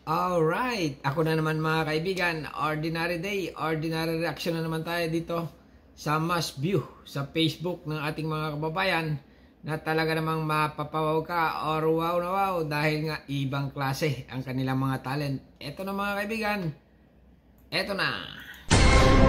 Alright, ako na naman mga kaibigan. Ordinary day, ordinary reaction na naman tayo dito sa must view sa Facebook ng ating mga kababayan na talaga namang mapapawaw ka or wow na wow dahil nga ibang klase ang kanilang mga talent. Eto na mga kaibigan, eto na.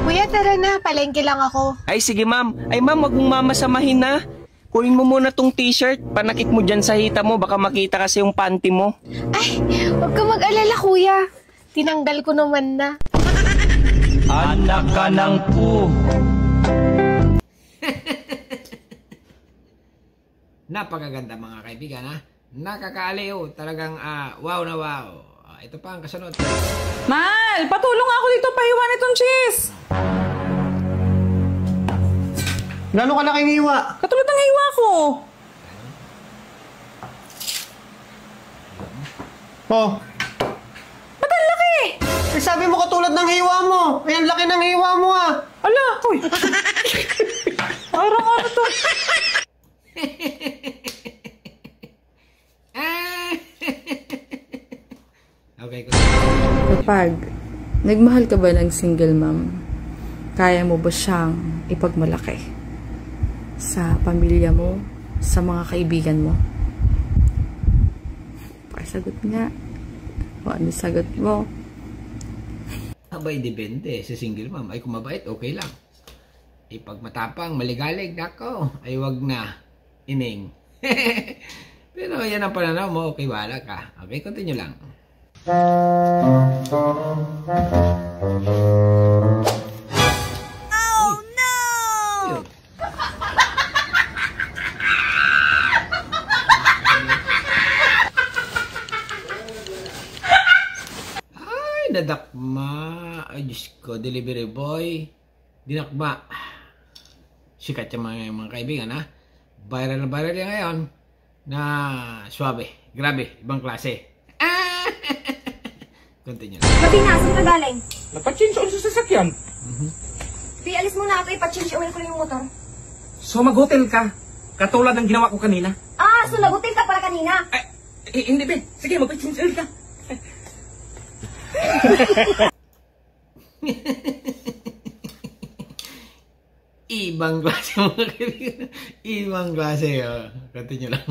Kuya, tara na, palengke lang ako. Ay sige ma'am, ay ma'am wag mong mamasamahin na. Kunin mo muna tong t-shirt, panakit mo dyan sa hita mo, baka makita kasi yung panty mo. Ay, huwag ka mag-alala kuya. Tinanggal ko naman na. Anak ka ng pu. Napakaganda mga kaibigan ha. Nakakaaliw, talagang wow na wow. Ito pa ang kasunod. Mal, patulong ako dito, pahiwan itong cheese. Gano'n kalaking hiwa? Katulad ng hiwa ko. Oh. Ba't ang laki? Eh, sabi mo katulad ng hiwa mo. Eh, ang laki ng hiwa mo ah. Ala, uy. Araw-araw to. Okay, Kapag nagmahal ka ba ng single mom, kaya mo ba siyang ipagmalaki sa pamilya mo, sa mga kaibigan mo? Pakisagot nga. O ano sagot mo? Abay, depende. Sa single mom ay kung mabait, okay lang. Pag matapang, maligalig, nako, ay wag na. Ining. Pero yan ang pananaw mo, okay, wala ka. Okay, continue lang. Oh no! Yun. Ay, nadakma. Ay, Diyos ko, delivery boy. Dinakma. Sikat yung mga kaibigan, ha? Viral na viral yan ngayon na swabe. Grabe, ibang klase. Continue. Mabina, saan ka galing? Nagpa-change oil sa sasakyan. Di, alis muna ako, ipa-change oil ko yung motor. So mag-hotel ka, katulad ng ginawa ko kanina. Ah, so nag-hotel ka pala kanina? Ay, hindi be. Sige, magpa-change oil ka. Ibang klase mga kaibigan. Ibang klase. Continue lang.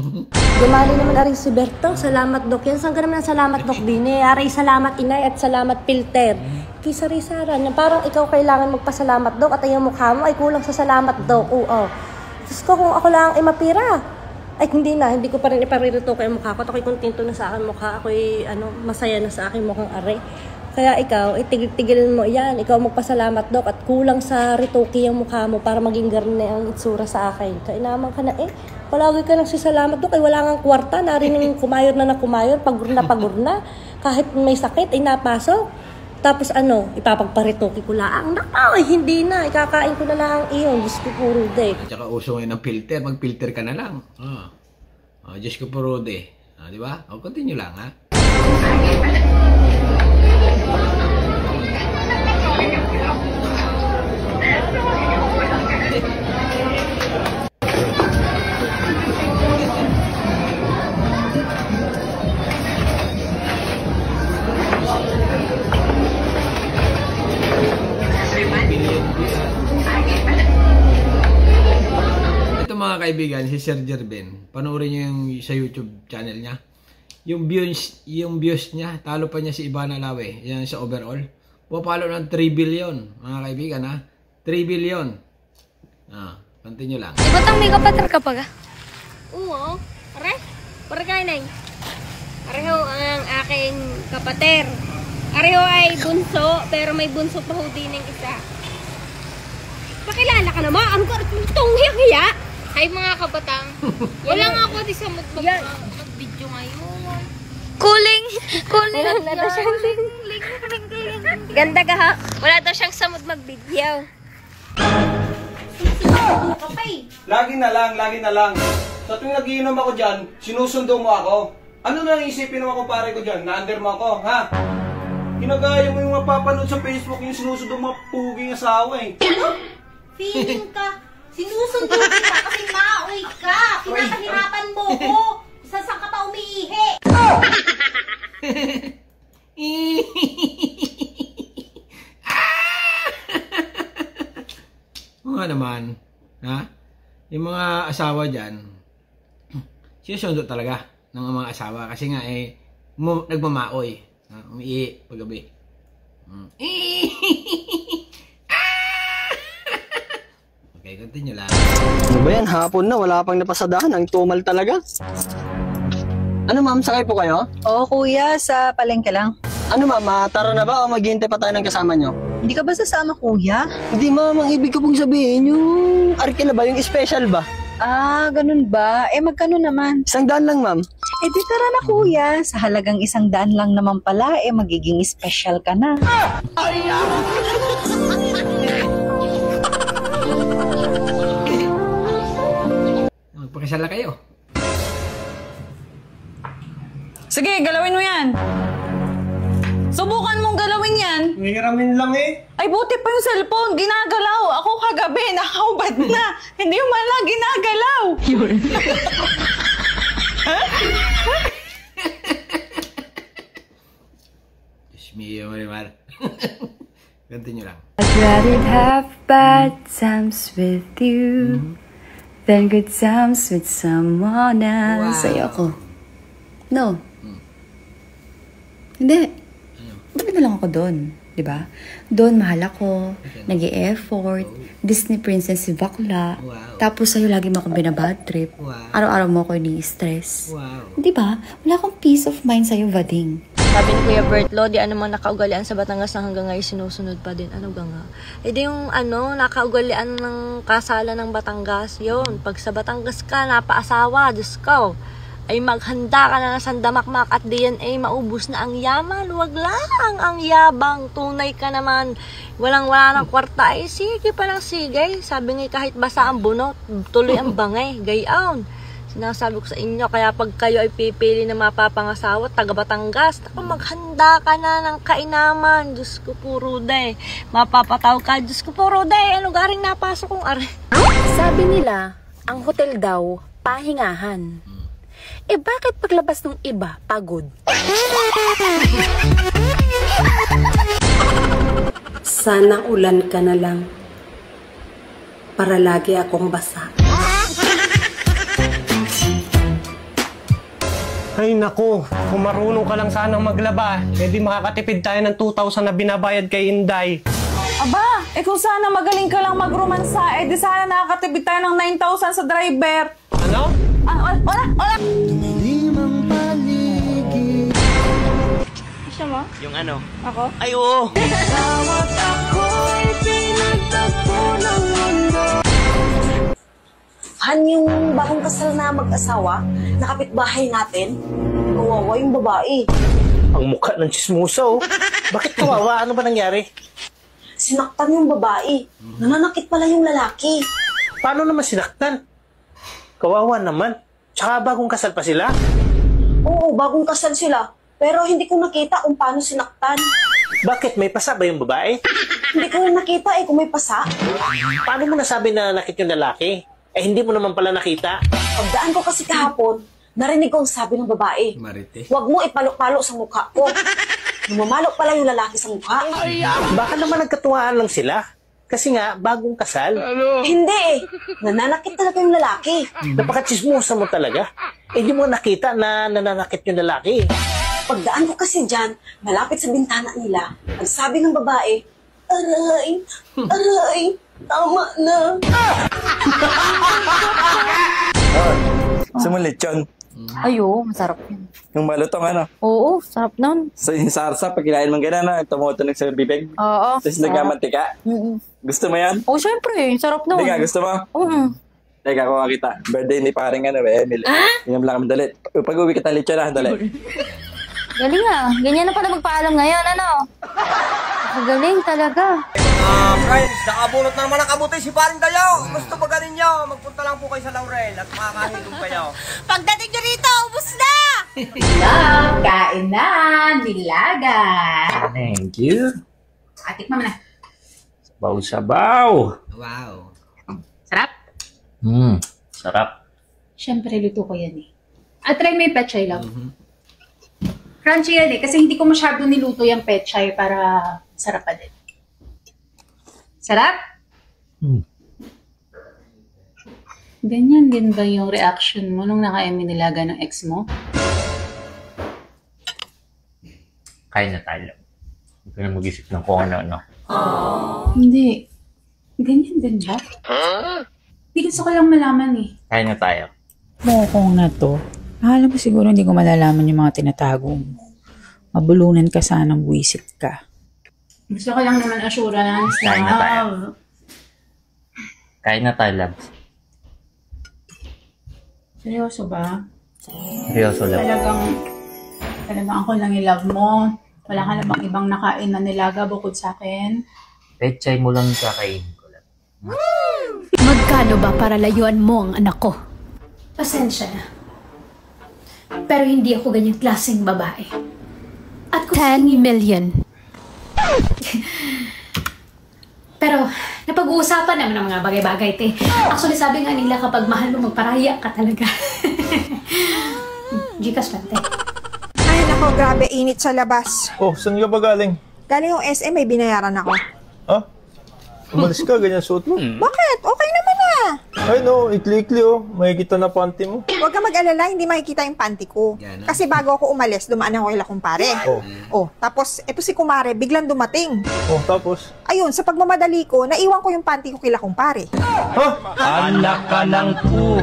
Dumali naman aring si Berto. Salamat, Dok. Yan, saan ka naman ang salamat, Dok, din eh. Aray, salamat, Inay, at salamat, Pilter. Kisari-saran. Parang ikaw kailangan magpasalamat, Dok, at ang mukha mo ay kulang sa salamat, Dok. Oo. Tapos ko, kung ako lang ay mapira. Ay, hindi na. Hindi ko pa rin iparirito ko yung mukha ko. At ako'y kontento na sa akin mukha. Ako'y masaya na sa akin mukhang aray. Kaya ikaw, itigil-tigil mo yan. Ikaw magpasalamat, Dok, at kulang sa ritoki yung mukha mo para maging garne ang itsura sa akin. Kaya naman ka na palagi ka nagsisalamat, Dok. Ay wala nga kwarta, narinig kumayor na kumayor, pagurna. Kahit may sakit, ay napasok. Tapos ipapagparitoki ko lang. Ay, hindi na. Ikakain ko na lang iyon. Diyos ko puro de. At saka uso ngayon ng filter. Mag-filter ka na lang. Diyos ko puro de. Di ba? Continue lang, ha? Ito mga kaibigan, si Sir Jerben, panoorin niyo yung sa YouTube channel niya. Yung views niya, talo pa niya si Ivana Lawe, yan sa overall. Pupalo ng 3 billion, mga kaibigan, ha? 3 billion. Continue lang. Ba't ang may kapater ka pa ga? Oo, pare. Pare kayo na pareho ang aking kapater. Pareho ay bunso, pero may bunso pa ho din ng isa. Pakilala ka naman, ano ka itong hiya? Ay mga kabatang, wala nga ako di sa mag-video ngayon. Kuling. Wala daw siyang ganda ka ha? Wala daw siyang samod mag-video. Lagi na lang. Sa tuwing nagiinom ako dyan, sinusundo mo ako. Ano na isipin naman kumpare ko dyan? Na-under mo ako, ha? Ginagaya mo yung mapapanood sa Facebook yung sinusundo mo puging asawa eh. Feeling ka, sinusundo kita kasi maoy ka. Pinapahirapan mo ko. Saan ka pa umiihi? naman, ha? Yung mga asawa dyan, sinusundo talaga ng mga asawa kasi nga nagmamaoy, umiihi paggabi. Okay, continue lang. Ano ba yan? Hapon na, wala pang napasadahan. Ang tumal talaga. Ano ma'am, sakay po kayo? Oo, kuya. Sa palengke lang. Ano ma'am, tara na ba o maghihintay pa tayo ng kasama nyo? Hindi ka ba sasama, kuya? Hindi ma'am, ang ibig ko pong sabihin, yung arkila ba, yung special ba? Ah, ganun ba? Magkano naman? 100 lang ma'am. Di tara na, kuya. Sa halagang 100 lang naman pala, magiging special ka na. Magpakasala kayo. Sige, galawin mo yan. Subukan mong galawin yan. Hiramin lang eh. Ay, buti pa yung cellphone. Ginagalaw. Ako kagabi, nakaubad na. Hindi mo man lang ginagalaw. Diyos mio, Marimar. Continue lang. I'd rather have bad times with you than good times with someone else. Wow. Ayoko. No. Hindi. Ba't na lang ako doon? Diba? Doon mahal ako, nag-e-effort, Disney princess si bakla, Wow. tapos sa'yo lagi mo akong binabad trip. Wow. Araw-araw mo ako ini-stress. Wow. Diba? Wala akong peace of mind sa'yo, Vading. Sabi ni Kuya Bertlo, di ano man nakaugalian sa Batangas na hanggang ngayon sinusunod pa din. Ano ba nga? Di yung nakaugalian ng kasalan ng Batangas, yun. Pag sa Batangas ka, napaasawa, Diyos ko, ay maghanda ka na ng sandamakmak at DNA, maubos na ang yaman. Huwag lang ang yabang, tunay ka naman. Walang-wala ng kwarta, sige palang sige. Sabi nga kahit basa ang bunot, tuloy ang bangay, gayon. Sinasabi ko sa inyo, kaya pag kayo ay pipili na mapapangasawa, taga Batangas, maghanda ka na ng kainaman. Diyos ko po, Ruday. Mapapataw ka, Diyos ko po, Ruday. Ano garing napasok kong are? Sabi nila, ang hotel daw, pahingahan. Bakit paglabas ng iba, pagod? Sana ulan ka na lang para lagi akong basa. Ay nako, kung marunong ka lang sanang maglaba, edi makakatipid tayo ng 2,000 na binabayad kay Inday. Aba, kung sana magaling ka lang magromansa, di sana nakakatipid tayo ng 9,000 sa driver. Ano? Wala! Siya mo? Yung ano? Ako? Ay, oo. Han, yung bagong kasal na mag-asawa, na kapitbahay natin, kawawa yung babae. Ang mukha ng chismosa oh. Bakit kawawa? Ano ba nangyari? Sinaktan yung babae. Nananakit pala yung lalaki. Paano naman sinaktan? Kawawa naman. Tsaka bagong kasal pa sila? Oo, bagong kasal sila. Pero hindi ko nakita kung paano sinaktan. Bakit? May pasa ba yung babae? Hindi ko nakita kung may pasa. Paano mo nasabi na nakit yung lalaki? Hindi mo naman pala nakita. Pagdaan ko kasi kahapon, narinig ko ang sabi ng babae. Marite. Huwag mo ipalok-palok sa mukha ko. Lumamalok pala yung lalaki sa mukha. Baka naman nagkatuwaan lang sila. Kasi nga, bagong kasal. Hindi eh. Nananakit talaga yung lalaki. Napaka-chismosa mo talaga. Hindi mo nakita na nananakit yung lalaki. Pagdaan ko kasi dyan, malapit sa bintana nila, ang sabi ng babae, aray, tama na. Sumulit yun. Ayo, masarap yun. Yung malutong ano. Oo, sarap nun. So yung sarsa, pag kinain mong gano'n, tumutunog sa bibig. Oo. Tapos nagmamantika. Gusto mo yan? Oo, syempre, sarap nun. Teka, gusto mo? Oo. Teka, kuha kita. Birthday ni paring Emily. Tingnan lang kami dalit. Pag-uwi kita lechon na, dalit. Galing ah. Ganyan na pala magpaalam ngayon, ano? Galing talaga. Friends, nakabulot na naman ang kabuti si Paring Dayaw. Gusto ba ganin nyo? Magpunta lang po kayo sa Laurel at makakahilong kayo. Pagdating nyo rito, ubus na! Love, kain na! Nilaga! Thank you. Tikman mo na. Sabaw-sabaw. Wow. Sarap? Sarap. Siyempre, luto ko yan eh. At try mo yung pechay lang. Crunchy yan eh, kasi hindi ko masyado niluto yung pechay para sarap pa din. Sarap? Ganyan din ba yung reaction mo nung naka-emi nilaga ng ex mo? Kain na tayo. Huwag ka na mag-isip ng kung ano-ano. Hindi. Ganyan din ba? Hindi gusto ko lang malaman eh. Kain na tayo. Mokong na to. Akala mo siguro hindi ko malalaman yung mga tinatago mo. Mabulunan ka sanang buwisit ka. Gusto ko lang naman assurance na. Kain na tayo. Kain na tayo, Labs. Seryoso ba? Seryoso, Labs. Talagang ako lang i-love mo. Wala ka namang ibang nakain na nilaga bukod sa akin. Pechay mo lang kakain ko, Labs. Magkano ba para layuan mo ang anak ko? Pasensya na. Pero hindi ako ganyang klaseng babae. At kung 10 million. Pero, napag-uusapan naman ng mga bagay-bagay, te. Actually, sabi nga nila kapag mahal mo, magparaya ka talaga. Gcash lang, te. Ay, nako, grabe, init sa labas. Oh, saan ka ba galing? Galing yung SM, may binayaran ako. Ha? Umalis ka, ganyan suot mo. Bakit? Okay naman ah. Ay no, ikli-ikli oh. Makikita na panty mo. Huwag ka mag-alala, hindi makikita yung panty ko. Kasi bago ako umalis, dumaan ako kila kumpare. Oh, tapos, eto si kumare, biglang dumating. Oh, tapos? Ayun, sa pagmamadali ko, naiwan ko yung panty ko kila kumpare. Ha? Anak ka lang po.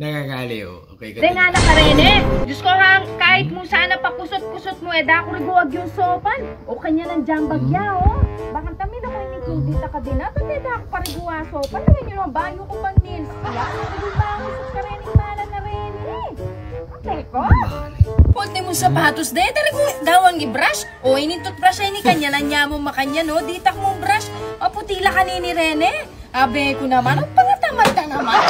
Nakakaliw. Okay, Renata ka rin eh. Diyos ko nga, kahit mo sana pakusot-kusot mo, da ako nagawag yung sopan. O kanya ng jambagya, oh. Bakit kami na ko inikindita ka din, at da ako pariguwa sopan. Naman yun ang banyo ko pang nils. Kaya ako nagawag sa karening mala na rin eh. Okay ko? Ponte mo sapatos de, dali ko dawang i-brush. O inintot brush ay ni kanya na niya mo makanya no, ditak mong brush. O putila ka ni Rene. Abe ko naman, ang pangatamad ka naman.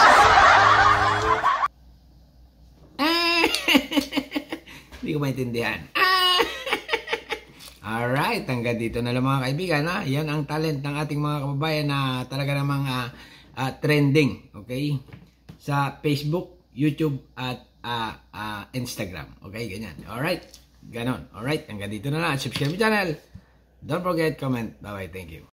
Hindi ko maintindihan. Alright, hanggang dito na lang mga kaibigan. Ha? Yan ang talent ng ating mga kababayan na talaga namang trending. Okay? Sa Facebook, YouTube, at Instagram. Okay, ganyan. Alright, ganon. Alright, hanggang dito na lang. Subscribe my channel. Don't forget, comment. Bye-bye. Thank you.